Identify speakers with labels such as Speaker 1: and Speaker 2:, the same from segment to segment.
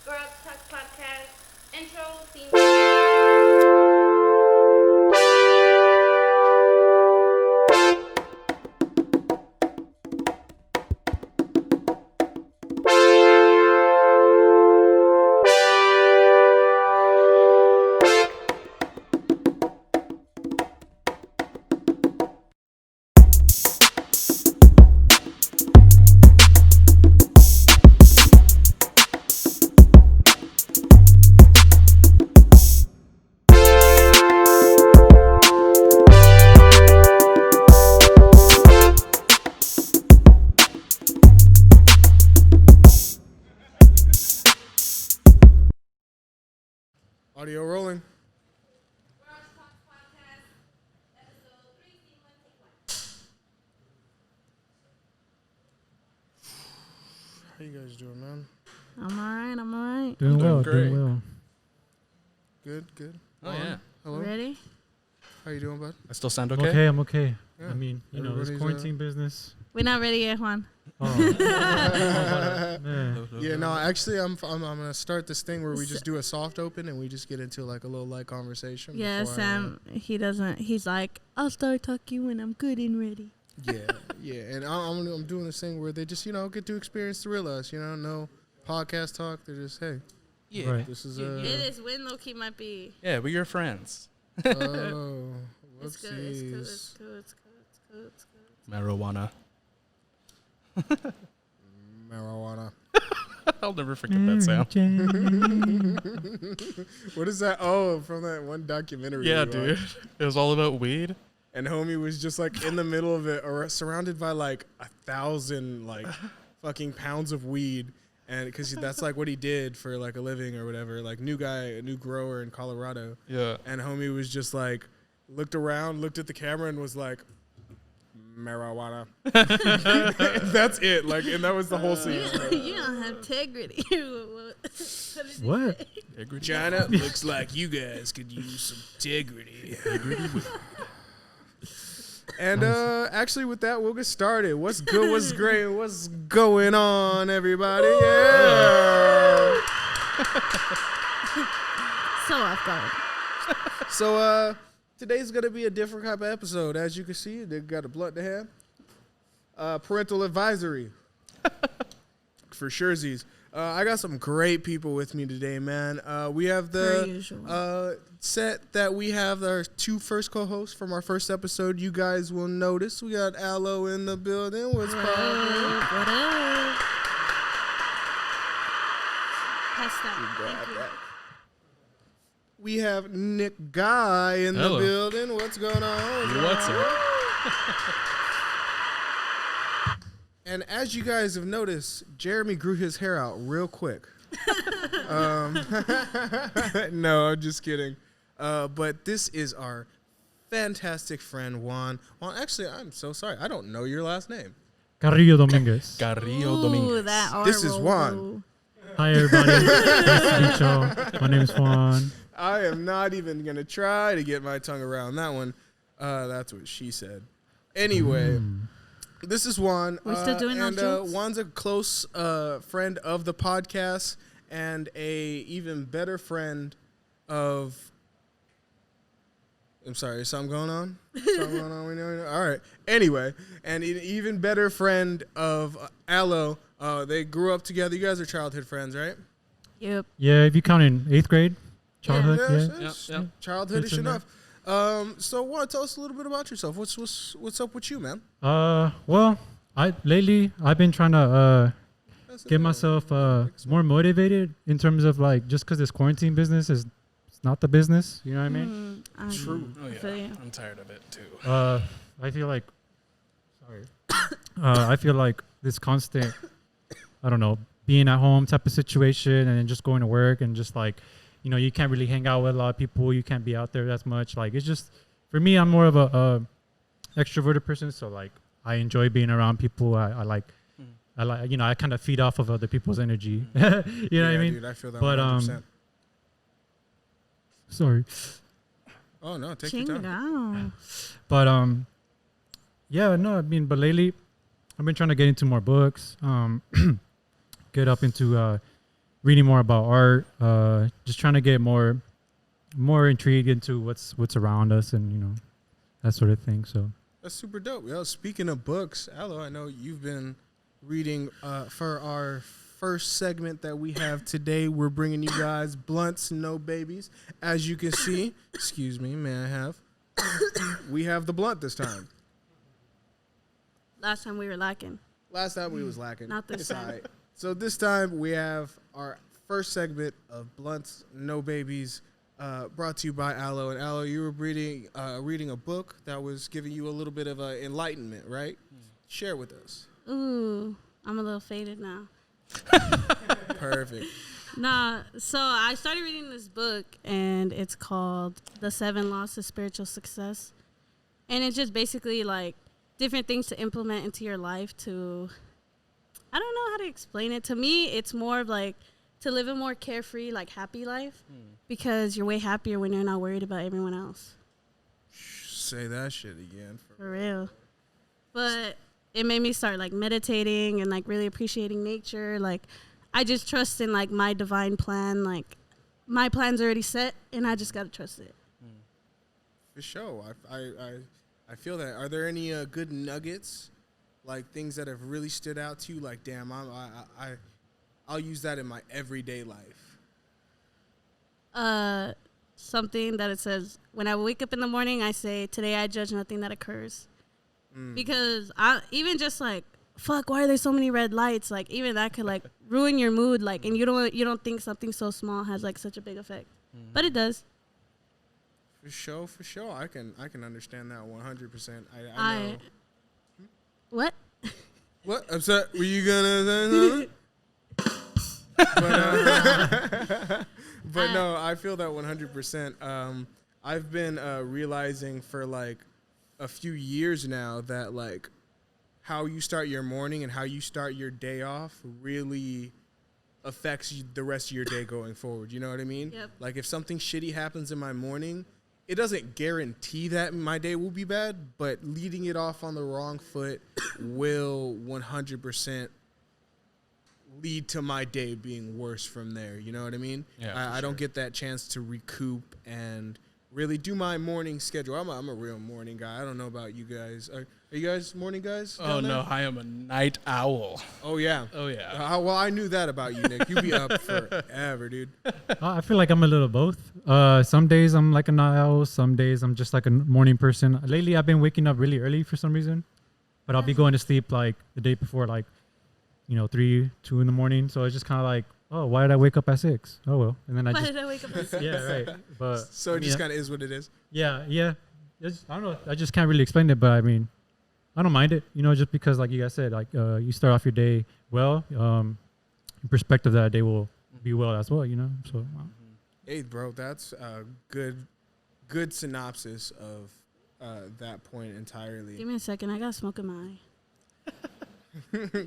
Speaker 1: Girls Talk Podcast intro theme.
Speaker 2: Audio rolling.
Speaker 1: Girls Talk Podcast episode 3, scene 1, take 1.
Speaker 2: How you guys doing, man?
Speaker 3: I'm alright.
Speaker 4: Doing well,
Speaker 2: great.
Speaker 4: doing well.
Speaker 2: Good.
Speaker 5: Oh, yeah.
Speaker 2: Hello.
Speaker 3: Ready?
Speaker 2: How you doing, bud?
Speaker 5: I still sound
Speaker 4: I'm
Speaker 5: okay?
Speaker 4: okay, I'm okay.
Speaker 2: Yeah.
Speaker 4: I mean, you know, this
Speaker 2: Everybody's,
Speaker 4: quarantine business.
Speaker 3: We're not ready yet, Juan.
Speaker 4: Oh. Man.
Speaker 2: Yeah, no, actually, I'm gonna start this thing where we just do a soft open and we just get into like a little light conversation.
Speaker 3: Yeah,
Speaker 2: before
Speaker 3: Sam, he doesn't. He's like, I'll start talking when I'm good and ready.
Speaker 2: Yeah, and I'm doing this thing where they just get to experience the real us. No podcast talk. They're just
Speaker 5: Yeah.
Speaker 4: Right.
Speaker 2: this is
Speaker 3: It is when low-key might be.
Speaker 5: Yeah, we're your friends.
Speaker 2: oh
Speaker 3: It's good. It's good. It's
Speaker 2: whoopsies.
Speaker 3: good. It's good. It's good. It's good.
Speaker 5: Marijuana.
Speaker 2: Marijuana.
Speaker 5: I'll never forget that sound.
Speaker 2: What is that? Oh, from that one documentary.
Speaker 5: Yeah,
Speaker 2: we
Speaker 5: dude.
Speaker 2: watched.
Speaker 5: It was all about weed.
Speaker 2: And homie was just like in the middle of it, or surrounded by like 1,000 like fucking pounds of weed, and because that's like what he did for like a living or whatever. Like new guy, a new grower in Colorado.
Speaker 5: Yeah.
Speaker 2: And homie was just like looked around, looked at the camera, and was like, marijuana. That's it. Like, and that was the whole scene.
Speaker 3: You don't have integrity.
Speaker 4: What?
Speaker 2: China looks like you guys could use some integrity. And actually, with that, we'll get started. What's good? What's great? What's going on, everybody? Yeah.
Speaker 3: So off guard.
Speaker 2: So today's gonna be a different type of episode. As you can see, they got a blunt in hand. Parental advisory for surezies. I got some great people with me today, man. We have
Speaker 3: Per
Speaker 2: the
Speaker 3: usual.
Speaker 2: set that we have our two first co-hosts from our first episode. You guys will notice we got Aloe in the building. What's poppin'?
Speaker 3: What up? Pass that. Thank you.
Speaker 2: We have Nick Guy in
Speaker 5: Hello.
Speaker 2: the building. What's going on?
Speaker 5: What's up?
Speaker 2: And as you guys have noticed, Jeremy grew his hair out real quick. No, I'm just kidding. But this is our fantastic friend, Juan. Juan, actually, I'm so sorry. I don't know your last name.
Speaker 4: Carrillo Dominguez.
Speaker 5: Carrillo
Speaker 3: Ooh,
Speaker 5: Dominguez.
Speaker 3: that R
Speaker 2: This is
Speaker 3: roll.
Speaker 2: Juan.
Speaker 4: Hi, everybody. Nice to meet y'all. My name's Juan.
Speaker 2: I am not even going to try to get my tongue around that one. That's what she said. Anyway, this is Juan.
Speaker 3: We're still doing
Speaker 2: and
Speaker 3: those jokes?
Speaker 2: Juan's a close friend of the podcast and a even better friend of... I'm sorry, is something going on? Something going on? We know. All right. Anyway, and an even better friend of Aloe. They grew up together. You guys are childhood friends, right?
Speaker 3: Yep.
Speaker 4: Yeah, if you count in 8th grade, childhood, yeah.
Speaker 2: it's
Speaker 5: Yep.
Speaker 2: childhoodish
Speaker 4: It's in
Speaker 2: enough. So, Juan, tell us a little bit about yourself. What's up with you, man?
Speaker 4: Well, lately I've been trying to get myself more motivated in terms of like just because this quarantine business is it's not the business. You know what I mean?
Speaker 2: True.
Speaker 5: Oh,
Speaker 3: I feel
Speaker 5: yeah.
Speaker 3: you.
Speaker 5: I'm tired of it, too.
Speaker 4: I feel like, sorry. I feel like this constant, I don't know, being at home type of situation and then just going to work and just like, you know, you can't really hang out with a lot of people. You can't be out there as much. Like, it's just, for me, I'm more of a extroverted person. So like, I enjoy being around people. I like, you know, I kind of feed off of other people's energy. You know what I mean?
Speaker 2: Dude, I feel that
Speaker 4: But,
Speaker 2: 100%.
Speaker 4: Sorry.
Speaker 2: Oh, no, take
Speaker 3: Ching
Speaker 2: your time.
Speaker 3: down.
Speaker 4: But yeah, no, I mean, but lately I've been trying to get into more books, get up into reading more about art, just trying to get more intrigued into what's around us, and that sort of thing. So
Speaker 2: That's super dope. Yo, speaking of books, Aloe, I know you've been reading for our first segment that we have today. We're bringing you guys Blunts, No Babies. As you can see, excuse me, may I have? We have the blunt this time.
Speaker 3: Last time we were lacking.
Speaker 2: Last time we was lacking.
Speaker 3: Not this
Speaker 2: It's
Speaker 3: time.
Speaker 2: all right. So this time we have our first segment of Blunts, No Babies, brought to you by Aloe. And Aloe, you were reading a book that was giving you a little bit of enlightenment, right? Share with us.
Speaker 3: Ooh, I'm a little faded now.
Speaker 2: Perfect.
Speaker 3: Nah, so I started reading this book, and it's called The 7 Laws to Spiritual Success. And it's just basically like different things to implement into your life to, I don't know how to explain it. To me, it's more of like to live a more carefree, like happy life, because you're way happier when you're not worried about everyone else.
Speaker 2: Say that shit again.
Speaker 3: For real. But it made me start like meditating and like really appreciating nature. Like I just trust in like my divine plan. Like my plan's already set and I just gotta trust it.
Speaker 2: For sure. I feel that. Are there any good nuggets, like things that have really stood out to you? Like, damn, I'll use that in my everyday life.
Speaker 3: Something that it says, when I wake up in the morning, I say, today I judge nothing that occurs. Because I even just like, fuck, why are there so many red lights? Like even that could like ruin your mood. Like, and you don't think something so small has like such a big effect, but it does.
Speaker 2: For sure. I can understand that 100%. I know.
Speaker 3: What?
Speaker 2: What? I'm sorry. Were you gonna say something? But no, I feel that 100%. I've been realizing for like a few years now that like how you start your morning and how you start your day off really affects the rest of your day going forward. You know what I mean?
Speaker 3: Yep.
Speaker 2: Like if something shitty happens in my morning, it doesn't guarantee that my day will be bad, but leading it off on the wrong foot will 100% lead to my day being worse from there. You know what I mean?
Speaker 5: Yeah,
Speaker 2: I don't get that chance to recoup and really do my morning schedule. I'm a real morning guy. I don't know about you guys. Are you guys morning guys?
Speaker 5: Oh,
Speaker 2: down there?
Speaker 5: no. I am a night owl.
Speaker 2: Oh, yeah.
Speaker 5: Oh, yeah.
Speaker 2: Well, I knew that about you, Nick. You be up forever, dude.
Speaker 4: I feel like I'm a little both. Some days I'm like a night owl. Some days I'm just like a morning person. Lately, I've been waking up really early for some reason, but I'll be going to sleep like the day before, like 3, 2 in the morning. So it's just kind of like, oh, why did I wake up at 6? Oh well, and then
Speaker 3: Why did I wake up?
Speaker 4: yeah, right. But
Speaker 2: So it just kind of is what it is.
Speaker 4: yeah. I don't know. I just can't really explain it, but I mean, I don't mind it. Just because, like you guys said, like you start off your day well. Your perspective that day will be well as well. So.
Speaker 2: Hey, bro, that's a good synopsis of that point entirely.
Speaker 3: Give me a second. I got smoke in my eye.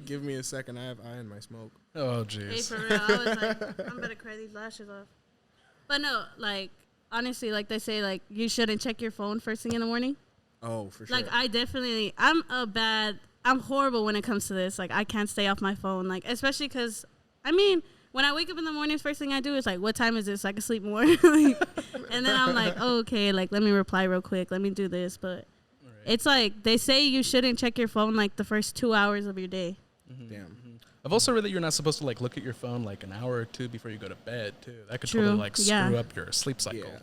Speaker 2: Give me a second. I have eye in my smoke.
Speaker 5: Oh,
Speaker 3: Hey,
Speaker 5: jeez.
Speaker 3: for real. I was like, I'm gonna cry these lashes off. But no, like honestly, like they say, like you shouldn't check your phone first thing in the morning.
Speaker 2: Oh, for sure.
Speaker 3: Like I'm horrible when it comes to this. Like I can't stay off my phone. Like especially because, when I wake up in the mornings, first thing I do is like, what time is this? So I can sleep more. Like, and then I'm like, oh, okay, like let me reply real quick. Let me do this. But it's like they say you shouldn't check your phone like the first 2 hours of your day.
Speaker 2: Damn.
Speaker 5: I've also read that you're not supposed to like look at your phone like an hour or two before you go to bed too. That could
Speaker 3: True.
Speaker 5: totally like
Speaker 3: Yeah.
Speaker 5: screw up your sleep cycle.
Speaker 2: Yeah.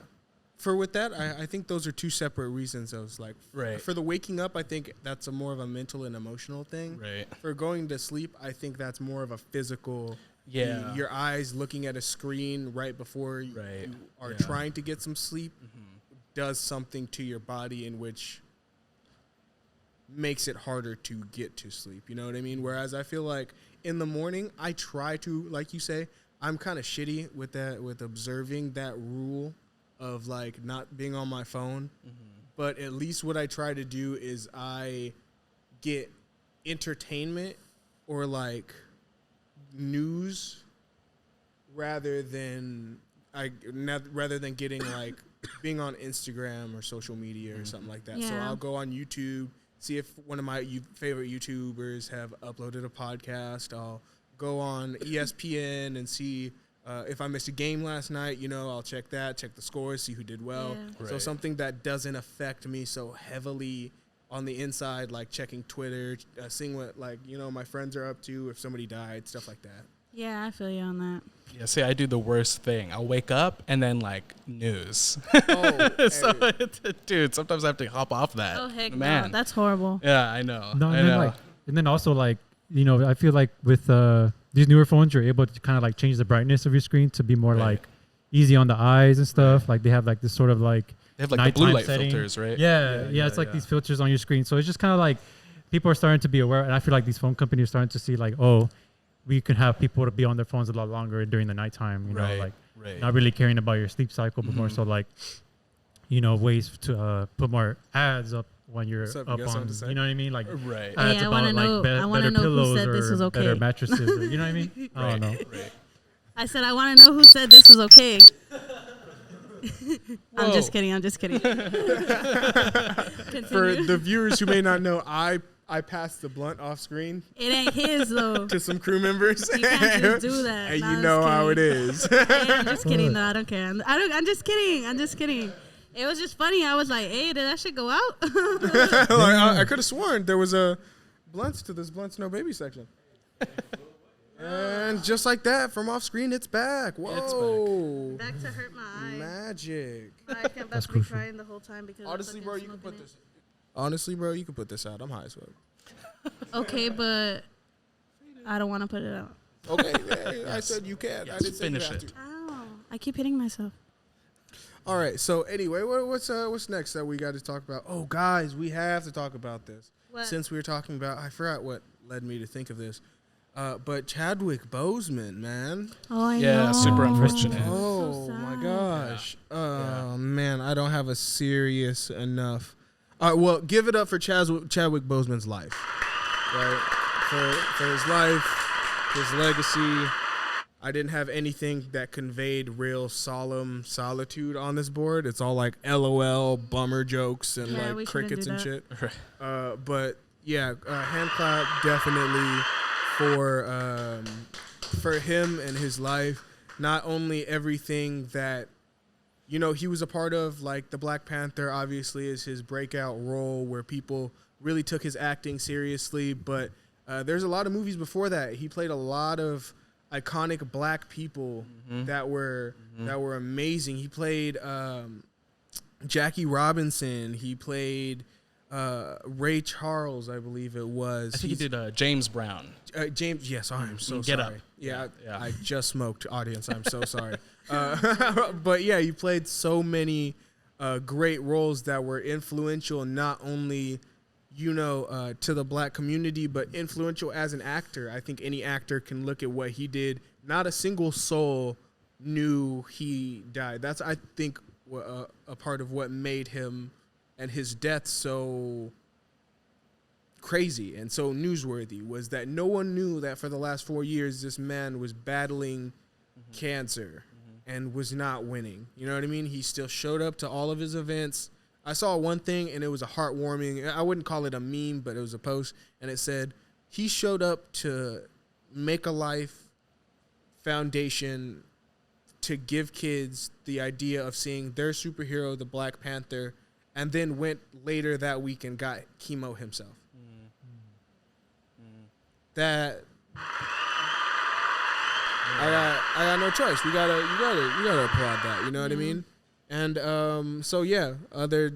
Speaker 2: For with that, I think those are two separate reasons. I was like,
Speaker 5: Right.
Speaker 2: For the waking up, I think that's a more of a mental and emotional thing.
Speaker 5: Right.
Speaker 2: For going to sleep, I think that's more of a physical.
Speaker 5: Yeah.
Speaker 2: Your eyes looking at a screen right before you are
Speaker 5: Yeah.
Speaker 2: trying to get some sleep does something to your body in which makes it harder to get to sleep. You know what I mean? Whereas I feel like in the morning, I try to, like you say, I'm kind of shitty with that, with observing that rule of like not being on my phone. But at least what I try to do is I get entertainment or like news rather than getting like being on Instagram or social media or something like that. So
Speaker 3: Yeah.
Speaker 2: I'll go on YouTube, see if one of my favorite YouTubers have uploaded a podcast. I'll go on ESPN and see if I missed a game last night. I'll check that, check the scores, see who did well.
Speaker 3: Yeah.
Speaker 2: So
Speaker 5: Right.
Speaker 2: something that doesn't affect me so heavily on the inside, like checking Twitter, seeing what my friends are up to, if somebody died, stuff like that.
Speaker 3: Yeah, I feel you on that.
Speaker 5: Yeah, see, I do the worst thing. I'll wake up and then like news.
Speaker 2: Oh,
Speaker 5: So,
Speaker 2: hey.
Speaker 5: dude, sometimes I have to hop off that.
Speaker 3: Oh heck
Speaker 5: man.
Speaker 3: no, that's horrible.
Speaker 5: Yeah, I know.
Speaker 4: No,
Speaker 5: I
Speaker 4: and then
Speaker 5: know.
Speaker 4: and then also I feel like with these newer phones, you're able to kind of like change the brightness of your screen to be more
Speaker 5: Right.
Speaker 4: like easy on the eyes and stuff. Like they have like this sort of like
Speaker 5: They have like the blue
Speaker 4: nighttime
Speaker 5: light
Speaker 4: setting.
Speaker 5: filters, right?
Speaker 4: Yeah, it's like these filters on your screen. So it's just kind of like people are starting to be aware, and I feel like these phone companies are starting to see like, oh, we can have people to be on their phones a lot longer during the nighttime.
Speaker 5: Right.
Speaker 4: Like
Speaker 5: Right.
Speaker 4: not really caring about your sleep cycle, but more
Speaker 5: Mhm.
Speaker 4: so like, ways to put more ads up when you're
Speaker 2: What's up, you
Speaker 4: up
Speaker 2: got something
Speaker 4: on.
Speaker 2: to say?
Speaker 4: You know what I mean? Like
Speaker 5: Right.
Speaker 3: Hey,
Speaker 4: ads
Speaker 3: I wanna
Speaker 4: about
Speaker 3: know-
Speaker 4: like
Speaker 3: I wanna
Speaker 4: better
Speaker 3: know who
Speaker 4: pillows
Speaker 3: said this
Speaker 4: or
Speaker 3: was okay.
Speaker 4: better mattresses. Or, you know what I mean? I
Speaker 5: Right.
Speaker 4: don't know.
Speaker 5: Right.
Speaker 3: I said I want to know who said this was okay. I'm just
Speaker 5: Whoa.
Speaker 3: kidding. I'm just kidding.
Speaker 2: For
Speaker 3: Continue.
Speaker 2: the viewers who may not know, I passed the blunt off screen
Speaker 3: It ain't his though.
Speaker 2: to some crew members.
Speaker 3: You can't just do that.
Speaker 2: And
Speaker 3: Nah,
Speaker 2: you
Speaker 3: I'm
Speaker 2: know
Speaker 3: just
Speaker 2: how it
Speaker 3: kidding.
Speaker 2: is.
Speaker 3: Hey, I'm just kidding. No, I don't care. I'm just kidding. I'm just kidding. It was just funny. I was like, hey, did that shit go out?
Speaker 2: I could have sworn there was a blunts to this blunts no baby section. And just like that, from off screen, it's back. Whoa.
Speaker 3: Back to hurt my eye.
Speaker 2: Magic.
Speaker 3: I can't about
Speaker 4: That's
Speaker 3: to be
Speaker 4: crucial.
Speaker 3: crying the whole time because
Speaker 2: Honestly,
Speaker 3: of
Speaker 2: bro,
Speaker 3: fucking
Speaker 2: you can put
Speaker 3: smoking
Speaker 2: this. Honestly, bro, you can put this out. I'm high as fuck.
Speaker 3: it. Okay, but I don't want to put it out.
Speaker 2: Okay, yeah, I said you can. I didn't say you
Speaker 5: finish
Speaker 2: have
Speaker 5: it.
Speaker 2: to.
Speaker 3: Ow. I keep hitting myself.
Speaker 2: All right. So anyway, what's next that we got to talk about? Oh, guys, we have to talk about this.
Speaker 3: What?
Speaker 2: Since we were talking about, I forgot what led me to think of this. But Chadwick Boseman, man.
Speaker 3: Oh, I
Speaker 5: Yeah,
Speaker 3: know.
Speaker 5: super
Speaker 3: I'm
Speaker 5: unfortunate.
Speaker 2: Oh
Speaker 3: so
Speaker 2: my
Speaker 3: sad.
Speaker 2: gosh.
Speaker 5: Yeah.
Speaker 2: Man, I don't have a serious enough. Well, give it up for Chadwick Boseman's life, right? For his life, his legacy. I didn't have anything that conveyed real solemn solitude on this board. It's all like LOL, bummer jokes, and
Speaker 3: Yeah, we
Speaker 2: like
Speaker 3: shouldn't
Speaker 2: crickets
Speaker 3: do
Speaker 2: and
Speaker 3: that.
Speaker 2: shit. But yeah, hand clap definitely for him and his life. Not only everything that he was a part of, like the Black Panther obviously is his breakout role where people really took his acting seriously, but there's a lot of movies before that. He played a lot of iconic black people that were amazing. He played Jackie Robinson. He played Ray Charles, I believe it was.
Speaker 5: I think he did James Brown.
Speaker 2: James, yes, I'm so
Speaker 5: Get
Speaker 2: sorry.
Speaker 5: Up.
Speaker 2: Yeah,
Speaker 5: Yeah.
Speaker 2: I just smoked, audience. I'm so sorry. But yeah, you played so many great roles that were influential, not only to the black community, but influential as an actor. I think any actor can look at what he did. Not a single soul knew he died. That's, I think, a part of what made him and his death so crazy and so newsworthy, was that no one knew that for the last 4 years this man was battling cancer and was not winning. You know what I mean? He still showed up to all of his events. I saw one thing and it was a heartwarming, I wouldn't call it a meme, but it was a post, and it said he showed up to make a life foundation to give kids the idea of seeing their superhero, the Black Panther, and then went later that week and got chemo himself. That I got no choice. You gotta applaud that. You know what I mean? And so yeah, other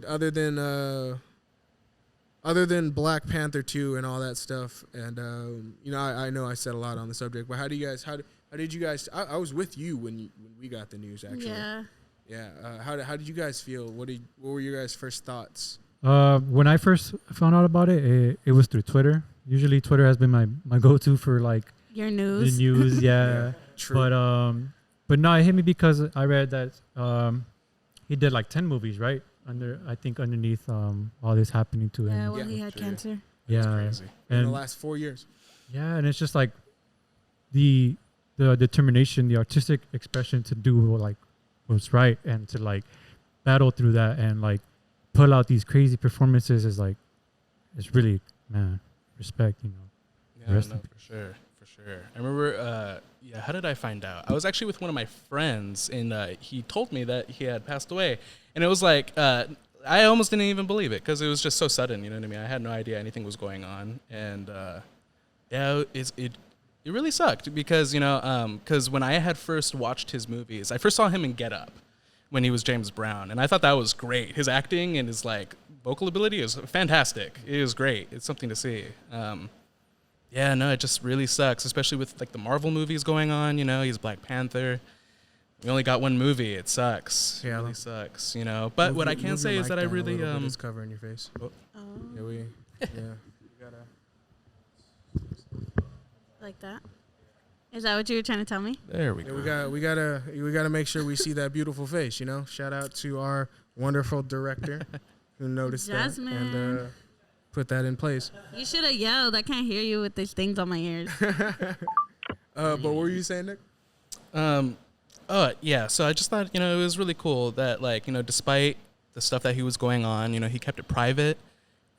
Speaker 2: than Black Panther 2 and all that stuff, and I know I said a lot on the subject, but how did you guys? I was with you when we got the news actually.
Speaker 3: Yeah.
Speaker 2: How did you guys feel? What were your guys' first thoughts?
Speaker 4: When I first found out about it, it was through Twitter. Usually Twitter has been my go-to for like
Speaker 3: Your news.
Speaker 4: the news. Yeah.
Speaker 2: True.
Speaker 4: But no, it hit me because I read that he did like 10 movies, right? Underneath all this happening to
Speaker 3: Yeah,
Speaker 4: him.
Speaker 3: well,
Speaker 2: Yeah,
Speaker 3: he had
Speaker 5: true.
Speaker 3: cancer.
Speaker 5: That's
Speaker 4: Yeah.
Speaker 5: crazy.
Speaker 2: In the
Speaker 4: And
Speaker 2: last 4 years.
Speaker 4: yeah, and it's just like the determination, the artistic expression to do like what's right and to like battle through that and like pull out these crazy performances is like, it's really, man, respect,
Speaker 5: Yeah,
Speaker 4: Rest
Speaker 5: no,
Speaker 4: in
Speaker 5: for for sure. I remember, how did I find out? I was actually with one of my friends, and he told me that he had passed away. And it was like, I almost didn't even believe it because it was just so sudden, you know what I mean? I had no idea anything was going on. And, it really sucked because, because when I had first watched his movies, I first saw him in Get Up when he was James Brown. And I thought that was great. His acting and his, like, vocal ability is fantastic. It was great. It's something to see. It just really sucks, especially with like the Marvel movies going on. He's Black Panther. We only got one movie. It sucks.
Speaker 2: Yeah.
Speaker 5: It really sucks. But what I can say is that I really
Speaker 2: it's covering your face.
Speaker 3: Oh.
Speaker 2: Yeah. You gotta.
Speaker 3: Like that? Is that what you were trying to tell me?
Speaker 5: There we
Speaker 2: Yeah,
Speaker 5: go.
Speaker 2: we gotta make sure we see that beautiful face. Shout out to our wonderful director who noticed
Speaker 3: Jasmine.
Speaker 2: that and put that in place.
Speaker 3: You should have yelled. I can't hear you with these things on my ears.
Speaker 2: But what were you saying, Nick?
Speaker 5: So I just thought, it was really cool that, like, despite the stuff that he was going on, he kept it private,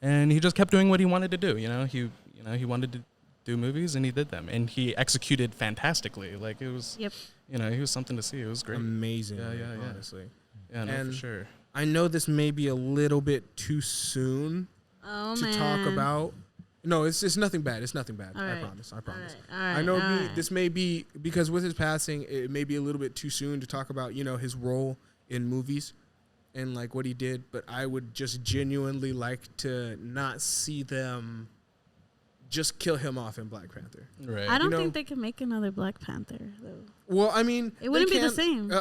Speaker 5: and he just kept doing what he wanted to do. He wanted to do movies, and he did them, and he executed fantastically. Like, it was,
Speaker 3: Yep.
Speaker 5: he was something to see. It was great.
Speaker 2: Amazing.
Speaker 5: Yeah.
Speaker 2: Honestly.
Speaker 5: Yeah, no,
Speaker 2: And
Speaker 5: for sure.
Speaker 2: I know this may be a little bit too soon
Speaker 3: Oh,
Speaker 2: to
Speaker 3: man.
Speaker 2: talk about. No, it's nothing bad. It's nothing bad.
Speaker 3: All
Speaker 2: I
Speaker 3: right.
Speaker 2: promise.
Speaker 3: All right.
Speaker 2: I know
Speaker 3: all right.
Speaker 2: this may be because with his passing, it may be a little bit too soon to talk about, his role in movies and like what he did. But I would just genuinely like to not see them just kill him off in Black Panther.
Speaker 5: Right.
Speaker 3: I don't think they can make another Black Panther, though.
Speaker 2: Well, I mean,
Speaker 3: It wouldn't
Speaker 2: they
Speaker 3: be the
Speaker 2: can-
Speaker 3: same.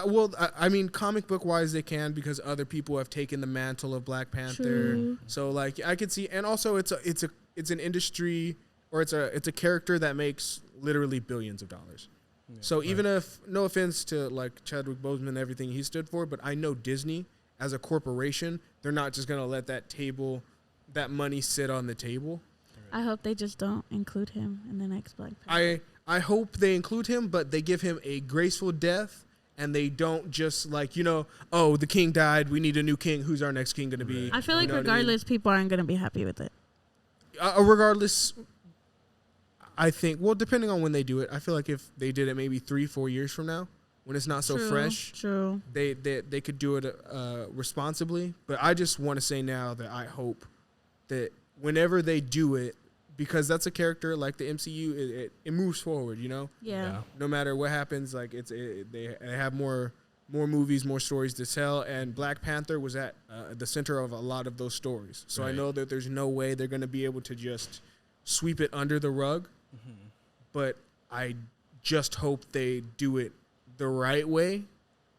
Speaker 2: I mean, comic book wise, they can because other people have taken the mantle of Black Panther.
Speaker 3: True.
Speaker 2: So, like, I could see, and also it's an industry or it's a character that makes literally billions of dollars.
Speaker 5: Yeah,
Speaker 2: So
Speaker 5: right.
Speaker 2: even if, no offense to like Chadwick Boseman and everything he stood for, but I know Disney as a corporation, they're not just gonna let that money sit on the table.
Speaker 3: I hope they just don't include him in the next Black Panther.
Speaker 2: I hope they include him, but they give him a graceful death, and they don't just like, oh, the king died, we need a new king. Who's our next king going to be?
Speaker 3: I feel like
Speaker 2: You know what I mean?
Speaker 3: regardless, people aren't going to be happy with it.
Speaker 2: Regardless, I think, well, depending on when they do it, I feel like if they did it maybe 3-4 years from now, when it's not so
Speaker 3: True,
Speaker 2: fresh,
Speaker 3: True.
Speaker 2: they could do it responsibly. But I just want to say now that I hope that whenever they do it, because that's a character like the MCU, it moves forward,
Speaker 3: Yeah.
Speaker 2: no matter what happens, like they have more movies, more stories to tell, and Black Panther was at the center of a lot of those stories. So I
Speaker 5: Right.
Speaker 2: know that there's no way they're going to be able to just sweep it under the rug, but I just hope they do it the right way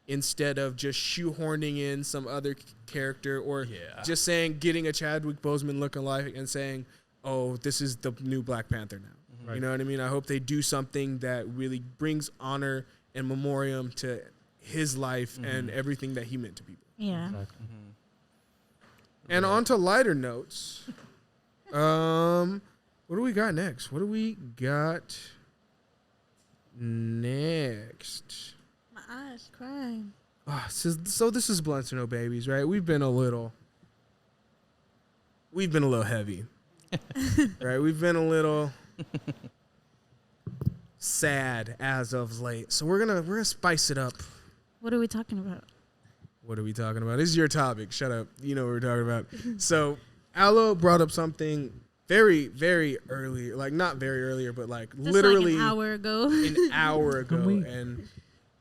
Speaker 2: instead of just shoehorning in some other character or
Speaker 5: Yeah.
Speaker 2: just getting a Chadwick Boseman lookalike and saying, oh, this is the new Black Panther now.
Speaker 4: Right.
Speaker 2: You know what I mean? I hope they do something that really brings honor and memoriam to his life and everything that he meant to people.
Speaker 3: Yeah.
Speaker 4: Exactly.
Speaker 2: And on to lighter notes. What do we got next?
Speaker 3: My eyes crying.
Speaker 2: So this is Blunts or No Babies, right? We've been a little heavy. Right? We've been a little sad as of late. So we're gonna spice it up.
Speaker 3: What are we talking about?
Speaker 2: What are we talking about? This is your topic. Shut up. You know what we're talking about. So Aloe brought up something very, very early, like not very earlier, but like
Speaker 3: Just
Speaker 2: literally
Speaker 3: like an hour ago.
Speaker 2: an hour ago,
Speaker 4: week.
Speaker 2: and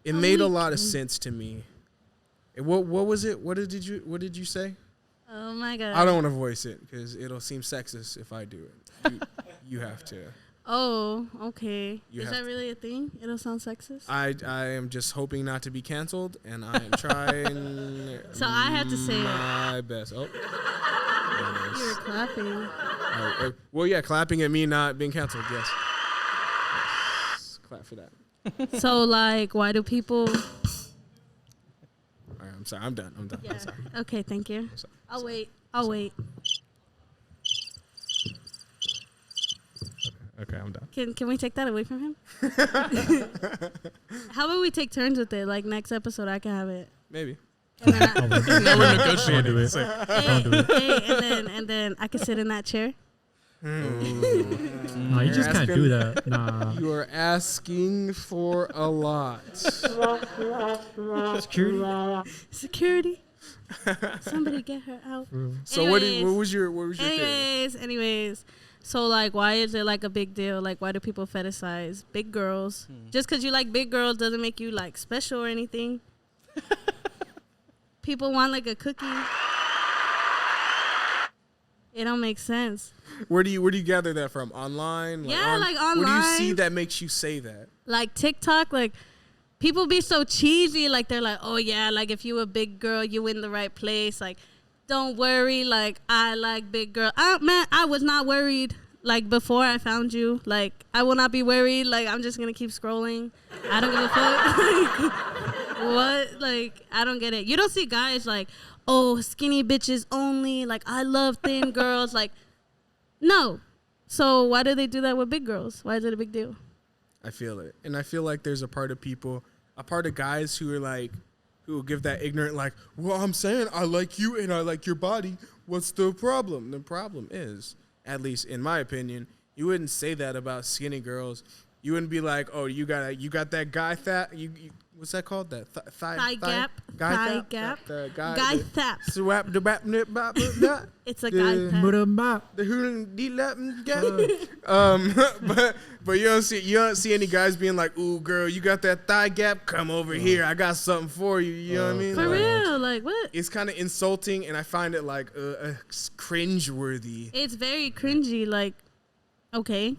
Speaker 2: it made a lot of sense to me. What was it? What did you say?
Speaker 3: Oh my god.
Speaker 2: I don't want to voice it because it'll seem sexist if I do it. You have to.
Speaker 3: Oh, okay.
Speaker 2: You
Speaker 3: Is
Speaker 2: have
Speaker 3: that
Speaker 2: to.
Speaker 3: really a thing? It'll sound sexist?
Speaker 2: I am just hoping not to be canceled, and I am trying.
Speaker 3: So I had to say it.
Speaker 2: my best. Oh,
Speaker 3: You were clapping.
Speaker 2: well, yeah, clapping at me not being canceled. Yes. Yes. Clap for that.
Speaker 3: So, like, why do people...
Speaker 2: All right, I'm sorry. I'm done.
Speaker 3: Yeah.
Speaker 2: I'm sorry.
Speaker 3: Okay, thank you.
Speaker 2: I'm sorry.
Speaker 3: I'll wait.
Speaker 2: Okay, I'm done.
Speaker 3: Can we take that away from him? How about we take turns with it? Like, next episode, I can have it.
Speaker 2: Maybe.
Speaker 3: And then
Speaker 5: Now we're
Speaker 4: Don't
Speaker 5: negotiating.
Speaker 4: do it.
Speaker 3: hey, and then I can sit in that chair.
Speaker 4: No, you just can't do that. Nah.
Speaker 2: You are asking for a lot.
Speaker 4: Security.
Speaker 3: Security. Somebody get her out.
Speaker 2: So what was your theory?
Speaker 3: Anyways. So like, why is it like a big deal? Like, why do people fetishize big girls? Just because you like big girls doesn't make you like special or anything. People want like a cookie. It don't make sense.
Speaker 2: Where do you gather that from? Online?
Speaker 3: Yeah, like
Speaker 2: What do you
Speaker 3: online.
Speaker 2: see that makes you say that?
Speaker 3: Like TikTok, like people be so cheesy. Like they're like, oh yeah, like if you a big girl, you in the right place. Like, don't worry. Like I like big girl. Man, I was not worried. Like before I found you. Like I will not be worried. Like I'm just gonna keep scrolling. I don't give a fuck. What? Like I don't get it. You don't see guys like, oh, skinny bitches only. Like I love thin girls. Like no. So why do they do that with big girls? Why is it a big deal?
Speaker 2: I feel it. And I feel like there's a part of guys who are like, who will give that ignorant, like, well, I'm saying I like you and I like your body. What's the problem? The problem is, at least in my opinion, you wouldn't say that about skinny girls. You wouldn't be like, oh, you got that guy fat. What's that called? That
Speaker 3: Thigh gap.
Speaker 2: Guy
Speaker 3: Thigh
Speaker 2: thap?
Speaker 3: gap.
Speaker 2: The guy.
Speaker 3: Guy
Speaker 2: the-
Speaker 3: thap.
Speaker 2: Swap the bap nip bap that.
Speaker 3: It's a guy thap.
Speaker 2: The hootin' de lappin' guy. But you don't see any guys being like, ooh, girl, you got that thigh gap? Come over here. I got something for you. You know what I mean?
Speaker 3: For
Speaker 2: Like,
Speaker 3: real, like what?
Speaker 2: it's kind of insulting, and I find it like cringe-worthy.
Speaker 3: It's very cringy. Like, okay,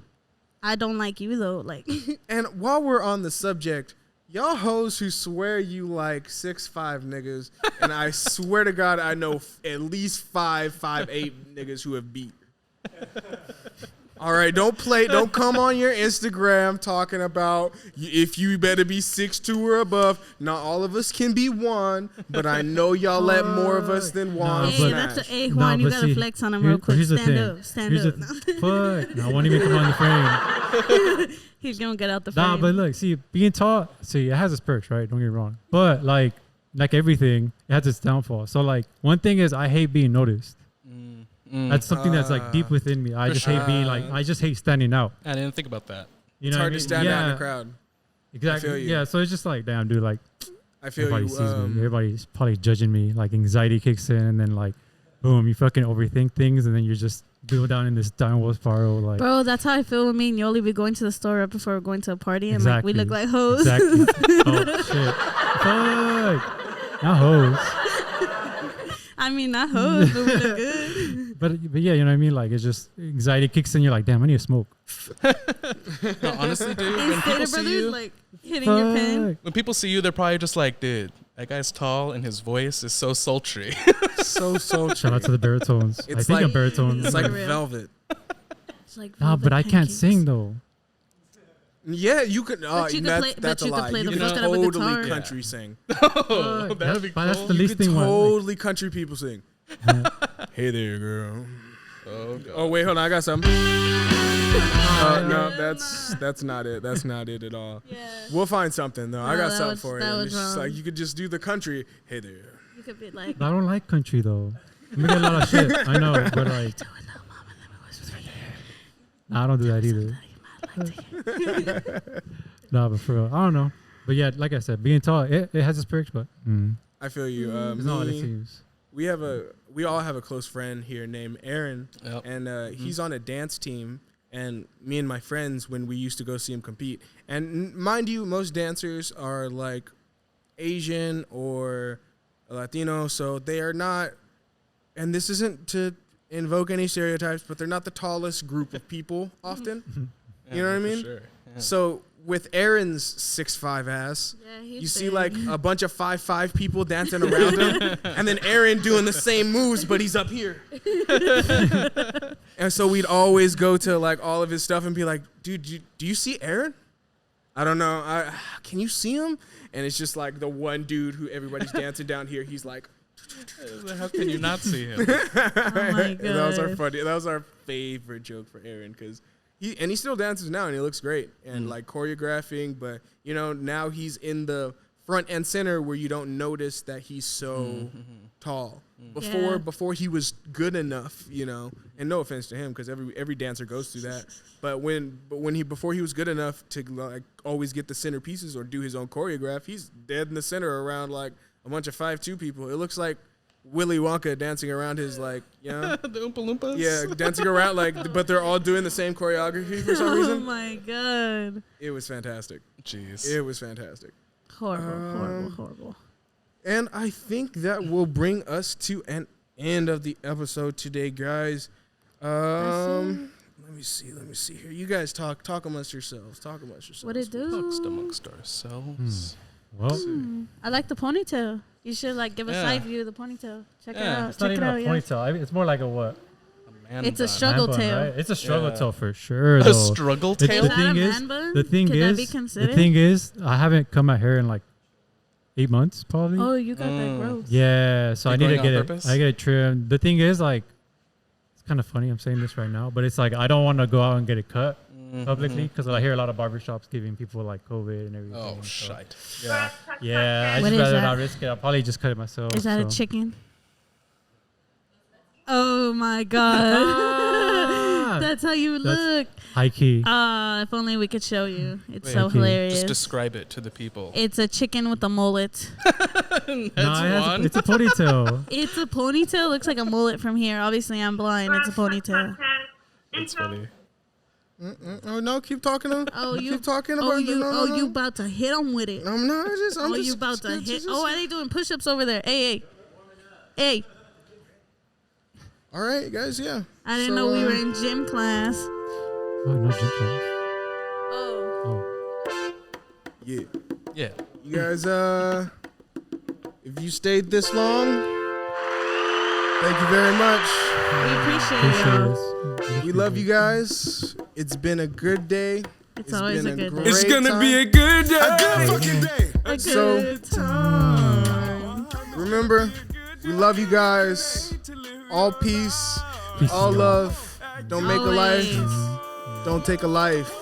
Speaker 3: I don't like you though. Like,
Speaker 2: And while we're on the subject, y'all hoes who swear you like 6'5" niggas, and I swear to God, I know at least 5'8" niggas who have beat. All right, don't come on your Instagram talking about if you better be 6'2" or above. Not all of us can be one, but I know y'all let more of us than one
Speaker 3: hey,
Speaker 2: smash.
Speaker 3: that's a Juan. You gotta flex on him real quick.
Speaker 4: Here's the
Speaker 3: Stand
Speaker 4: thing.
Speaker 3: up. Stand
Speaker 4: Here's
Speaker 3: up.
Speaker 4: Fuck. No, I won't even come on the frame.
Speaker 3: He's gonna get out the frame.
Speaker 4: Nah, but look, see, being tall, see, it has its perks, right? Don't get me wrong. But like everything, it has its downfall. So like, one thing is I hate being noticed. That's something that's like deep within me. I just hate being like, I just hate standing out.
Speaker 5: I didn't think about that.
Speaker 4: You
Speaker 2: It's
Speaker 4: know what I
Speaker 2: hard
Speaker 4: mean?
Speaker 2: to stand out in
Speaker 4: Yeah,
Speaker 2: the crowd.
Speaker 4: Exactly.
Speaker 2: I feel you.
Speaker 4: Yeah, so it's just like, damn, dude, like
Speaker 2: I feel
Speaker 4: everybody
Speaker 2: you.
Speaker 4: sees me. Everybody's probably judging me. Like anxiety kicks in, and then like, boom, you fucking overthink things, and then you're just go down in this downward spiral. Like,
Speaker 3: Bro, that's how I feel with me and Yoli. We going to the store right before we're going to a party, and like we look like hoes.
Speaker 4: Exactly. Oh shit. Fuck. Not hoes.
Speaker 3: I mean, not hoes, but we look good.
Speaker 4: But yeah, you know what I mean? Like, it's just anxiety kicks in. You're like, damn, I need to smoke.
Speaker 5: No, honestly, dude, when
Speaker 3: And
Speaker 5: people
Speaker 3: Stater
Speaker 5: see
Speaker 3: Brothers,
Speaker 5: you,
Speaker 3: like hitting your pen.
Speaker 4: Fuck.
Speaker 5: when people see you, they're probably just like, dude, that guy's tall and his voice is so sultry.
Speaker 2: So sultry.
Speaker 4: Shout out to the baritones. I
Speaker 2: It's
Speaker 4: think
Speaker 2: like-
Speaker 4: I'm baritones.
Speaker 2: It's like
Speaker 3: For real.
Speaker 2: velvet.
Speaker 3: It's like
Speaker 4: Nah, but
Speaker 3: velvet
Speaker 4: I can't
Speaker 3: pancakes.
Speaker 4: sing though.
Speaker 2: Yeah, you could.
Speaker 3: But you could
Speaker 2: that's,
Speaker 3: play- but
Speaker 2: that's
Speaker 3: you
Speaker 2: a
Speaker 3: could
Speaker 2: lie.
Speaker 3: play
Speaker 2: You
Speaker 3: the
Speaker 2: can
Speaker 3: fuck out of a
Speaker 2: totally
Speaker 3: guitar.
Speaker 2: country sing.
Speaker 5: Oh, that'd be
Speaker 4: That's
Speaker 5: cool.
Speaker 4: the
Speaker 2: You
Speaker 4: least
Speaker 2: could
Speaker 4: thing.
Speaker 2: totally country people sing. Hey there, girl.
Speaker 5: Oh, God.
Speaker 2: Oh wait, hold on. I got something. No, that's not it. That's not it at all.
Speaker 3: Yeah.
Speaker 2: We'll find something though. I
Speaker 3: No,
Speaker 2: got
Speaker 3: that
Speaker 2: something
Speaker 3: was-
Speaker 2: for
Speaker 3: that
Speaker 2: you.
Speaker 3: was
Speaker 2: It's just
Speaker 3: wrong.
Speaker 2: like you could just do the country. Hey there.
Speaker 3: You could be like,
Speaker 4: I don't like country though. I make a lot of shit. I know, but like, nah, I don't do that either. Nah, but for real, I don't know. But yeah, like I said, being tall, it has its perks, but
Speaker 2: I feel you.
Speaker 4: it's not what it
Speaker 2: Me,
Speaker 4: seems.
Speaker 2: we all have a close friend here named Aaron,
Speaker 5: Yep.
Speaker 2: and he's on a dance team. And me and my friends, when we used to go see him compete, and mind you, most dancers are like Asian or Latino, so they are not. And this isn't to invoke any stereotypes, but they're not the tallest group of people often. You know what I
Speaker 5: for
Speaker 2: mean?
Speaker 5: Sure. Yeah.
Speaker 2: So with Aaron's 6'5" ass,
Speaker 3: yeah, he's
Speaker 2: you see
Speaker 3: big.
Speaker 2: like a bunch of 5'5" people dancing around him, and then Aaron doing the same moves, but he's up here. And so we'd always go to like all of his stuff and be like, dude, do you see Aaron? I don't know. Can you see him? And it's just like the one dude who everybody's dancing down here. He's like,
Speaker 5: How can you not see him?
Speaker 3: Oh my god.
Speaker 2: that was our favorite joke for Aaron, because he still dances now and he looks great and like choreographing, but you know, now he's in the front and center where you don't notice that he's so tall. Before he was good enough, you know. And no offense to him, because every dancer goes through that. But before he was good enough to like always get the center pieces or do his own choreograph, he's dead in the center around like a bunch of 5'2" people. It looks like Willy Wonka dancing around his like, you know,
Speaker 5: The Oompa Loompas.
Speaker 2: yeah, dancing around like, but they're all doing the same choreography for some
Speaker 3: Oh
Speaker 2: reason.
Speaker 3: my god.
Speaker 2: It was fantastic.
Speaker 5: Jeez.
Speaker 2: It was fantastic.
Speaker 3: Horrible.
Speaker 2: And I think that will bring us to an end of the episode today, guys. Let me see here. You guys talk amongst yourselves.
Speaker 3: What it do?
Speaker 5: Amongst ourselves.
Speaker 4: Well,
Speaker 3: I like the ponytail. You should like give a
Speaker 5: Yeah.
Speaker 3: side view of the ponytail. Check it
Speaker 5: Yeah.
Speaker 3: out.
Speaker 4: it's not
Speaker 3: Check it
Speaker 4: even a
Speaker 3: out. Yeah.
Speaker 4: ponytail. I mean, it's more like a what?
Speaker 5: Man
Speaker 3: It's a
Speaker 5: bun.
Speaker 3: struggle
Speaker 4: Man bun,
Speaker 3: tail.
Speaker 4: right? It's a struggle
Speaker 5: Yeah.
Speaker 4: tail for sure.
Speaker 5: A
Speaker 4: Though.
Speaker 5: struggle
Speaker 4: The-
Speaker 5: tail.
Speaker 3: Is
Speaker 4: the
Speaker 3: that a
Speaker 4: thing is-
Speaker 3: man bun?
Speaker 4: The thing
Speaker 3: Could that
Speaker 4: is,
Speaker 3: be
Speaker 4: the
Speaker 3: considered?
Speaker 4: thing is, I haven't cut my hair in like 8 months, probably.
Speaker 3: Oh, you got that gross.
Speaker 4: Yeah, so
Speaker 5: You're
Speaker 4: I need to
Speaker 5: going on
Speaker 4: get it.
Speaker 5: purpose?
Speaker 4: I get it trimmed. The thing is, like, it's kind of funny. I'm saying this right now, but it's like I don't want to go out and get it cut publicly because I hear a lot of barbershops giving people like COVID and everything.
Speaker 5: Oh,
Speaker 4: so-
Speaker 5: shite. Yeah.
Speaker 4: Yeah, I
Speaker 3: What
Speaker 4: just
Speaker 3: is
Speaker 4: rather
Speaker 3: that?
Speaker 4: not risk it. I'll probably just cut it myself.
Speaker 3: Is that
Speaker 4: so.
Speaker 3: a chicken? Oh my god. That's how you look.
Speaker 4: High key.
Speaker 3: If only we could show you. It's
Speaker 5: Wait,
Speaker 3: so
Speaker 4: okay.
Speaker 3: hilarious.
Speaker 5: Just describe it to the people.
Speaker 3: It's a chicken with a mullet.
Speaker 5: That's one.
Speaker 4: It's a ponytail.
Speaker 3: It's a ponytail. Looks like a mullet from here. Obviously, I'm blind. It's a ponytail.
Speaker 5: It's funny.
Speaker 2: Oh no, keep talking.
Speaker 3: Oh, you
Speaker 2: keep talking about.
Speaker 3: Oh, you.
Speaker 2: no,
Speaker 3: Oh,
Speaker 2: no.
Speaker 3: you about to hit them with it.
Speaker 2: I'm not. I'm
Speaker 3: Oh,
Speaker 2: just.
Speaker 3: you about to hit.
Speaker 2: just-
Speaker 3: Oh, are they doing push-ups over there? Hey.
Speaker 2: All right, guys. Yeah.
Speaker 3: I didn't
Speaker 2: So,
Speaker 3: know we were in gym class.
Speaker 4: Oh, no, gym class.
Speaker 3: Oh.
Speaker 4: Oh.
Speaker 2: Yeah.
Speaker 5: Yeah.
Speaker 2: You guys. If you stayed this long, thank you very much.
Speaker 3: We appreciate
Speaker 4: Appreciate
Speaker 3: y'all.
Speaker 4: this.
Speaker 2: We love you guys. It's been a good day.
Speaker 3: It's always
Speaker 2: been
Speaker 3: a good
Speaker 2: great
Speaker 3: day.
Speaker 5: It's gonna
Speaker 2: time.
Speaker 5: be a good day.
Speaker 6: A good fucking day.
Speaker 3: A
Speaker 2: So-
Speaker 3: good time.
Speaker 2: Remember, we love you guys. All peace,
Speaker 4: Peace
Speaker 2: all
Speaker 4: and
Speaker 2: love. Don't make a life.
Speaker 3: Always.
Speaker 2: Don't take a life.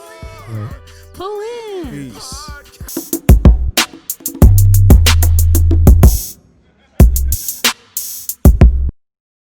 Speaker 4: Right.
Speaker 3: Pull in.
Speaker 2: Peace.